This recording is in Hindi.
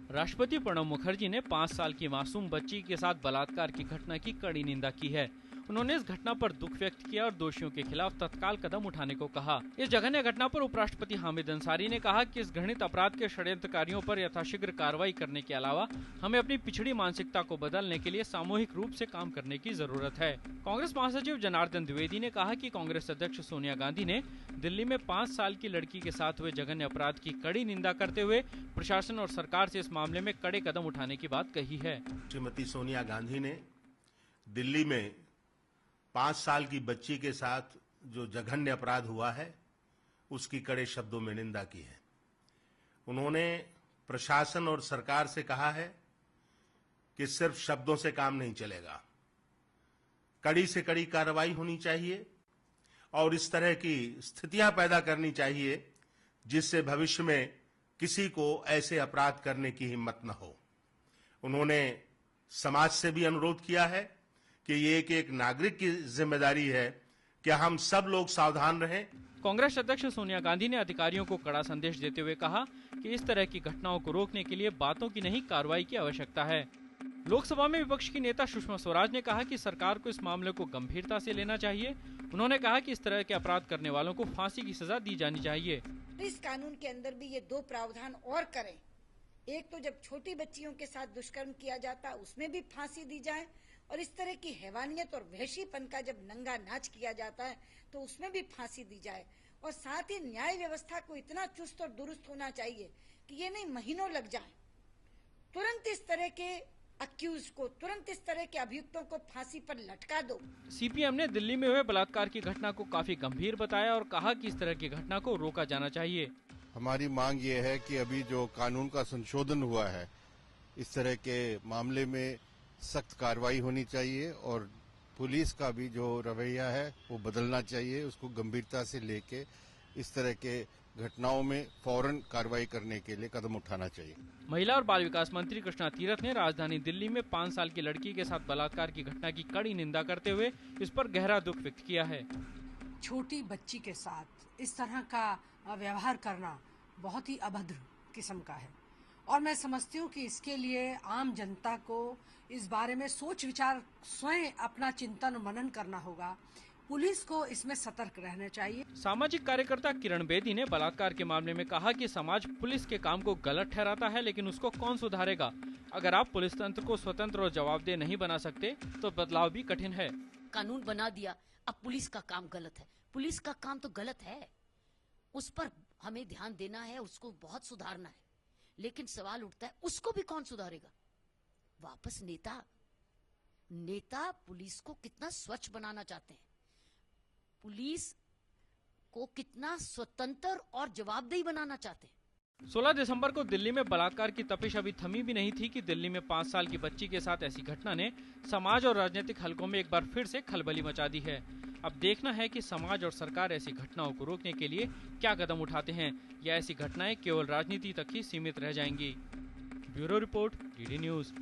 राष्ट्रपति प्रणब मुखर्जी ने 5 साल की मासूम बच्ची के साथ बलात्कार की घटना की कड़ी निंदा की है। उन्होंने इस घटना पर दुख व्यक्त किया और दोषियों के खिलाफ तत्काल कदम उठाने को कहा। इस जघन्य घटना पर उपराष्ट्रपति हामिद अंसारी ने कहा कि इस घृणित अपराध के षड्यंत्रकारियों पर यथाशीघ्र कार्रवाई करने के अलावा हमें अपनी पिछड़ी मानसिकता को बदलने के लिए सामूहिक रूप से काम करने की जरूरत है। कांग्रेस महासचिव जनार्दन द्विवेदी ने कहा कि कांग्रेस अध्यक्ष सोनिया गांधी ने दिल्ली में 5 साल की लड़की के साथ हुए जघन्य अपराध की कड़ी निंदा करते हुए प्रशासन और सरकार से इस मामले में कड़े कदम उठाने की बात कही है। श्रीमती सोनिया गांधी ने दिल्ली में 5 साल की बच्ची के साथ जो जघन्य अपराध हुआ है उसकी कड़े शब्दों में निंदा की है। उन्होंने प्रशासन और सरकार से कहा है कि सिर्फ शब्दों से काम नहीं चलेगा, कड़ी से कड़ी कार्रवाई होनी चाहिए और इस तरह की स्थितियां पैदा करनी चाहिए जिससे भविष्य में किसी को ऐसे अपराध करने की हिम्मत न हो। उन्होंने समाज से भी अनुरोध किया है कि ये एक नागरिक की जिम्मेदारी है कि हम सब लोग सावधान रहें। कांग्रेस अध्यक्ष सोनिया गांधी ने अधिकारियों को कड़ा संदेश देते हुए कहा कि इस तरह की घटनाओं को रोकने के लिए बातों की नहीं कार्रवाई की आवश्यकता है। लोकसभा में विपक्ष की नेता सुषमा स्वराज ने कहा कि सरकार को इस मामले को गंभीरता से लेना चाहिए। उन्होंने कहा कि इस तरह के अपराध करने वालों को फांसी की सजा दी जानी चाहिए। इस कानून के अंदर भी ये 2 प्रावधान और करें। एक तो जब छोटी बच्चियों के साथ दुष्कर्म किया जाता है उसमें भी फांसी दी जाए और इस तरह की हैवानियत और वहशीपन का जब नंगा नाच किया जाता है तो उसमें भी फांसी दी जाए। और साथ ही न्याय व्यवस्था को इतना चुस्त और दुरुस्त होना चाहिए कि ये नहीं महीनों लग जाए। तुरंत इस तरह के अक्यूज को, तुरंत इस तरह के अभियुक्तों को फांसी पर लटका दो। सीपीएम ने दिल्ली में हुए बलात्कार की घटना को काफी गंभीर बताया और कहा कि इस तरह की घटना को रोका जाना चाहिए। हमारी मांग ये है कि अभी जो कानून का संशोधन हुआ है इस तरह के मामले में सख्त कार्रवाई होनी चाहिए और पुलिस का भी जो रवैया है वो बदलना चाहिए। उसको गंभीरता से लेके इस तरह के घटनाओं में फौरन कार्रवाई करने के लिए कदम उठाना चाहिए। महिला और बाल विकास मंत्री कृष्णा तीरथ ने राजधानी दिल्ली में 5 साल की लड़की के साथ बलात्कार की घटना की कड़ी निंदा करते हुए इस पर गहरा दुख व्यक्त किया है। छोटी बच्ची के साथ इस तरह का व्यवहार करना बहुत ही अभद्र किस्म का है और मैं समझती हूँ कि इसके लिए आम जनता को इस बारे में सोच विचार स्वयं अपना चिंतन और मनन करना होगा। पुलिस को इसमें सतर्क रहना चाहिए। सामाजिक कार्यकर्ता किरण बेदी ने बलात्कार के मामले में कहा कि समाज पुलिस के काम को गलत ठहराता है लेकिन उसको कौन सुधारेगा। अगर आप पुलिस तंत्र को स्वतंत्र और जवाबदेह नहीं बना सकते तो बदलाव भी कठिन है। कानून बना दिया, अब पुलिस का काम गलत है। पुलिस का काम तो गलत है, उस पर हमें ध्यान देना है, उसको बहुत सुधारना है। लेकिन सवाल उठता है उसको भी कौन सुधारेगा। वापस नेता पुलिस को कितना स्वच्छ बनाना चाहते हैं, पुलिस को कितना स्वतंत्र और जवाबदेही बनाना चाहते हैं। 16 दिसंबर को दिल्ली में बलात्कार की तपिश अभी थमी भी नहीं थी कि दिल्ली में 5 साल की बच्ची के साथ ऐसी घटना ने समाज और राजनीतिक हलकों में एक बार फिर से खलबली मचा दी है। अब देखना है कि समाज और सरकार ऐसी घटनाओं को रोकने के लिए क्या कदम उठाते हैं या ऐसी घटनाएं केवल राजनीति तक ही सीमित रह जाएंगी। Bureau report, DD news.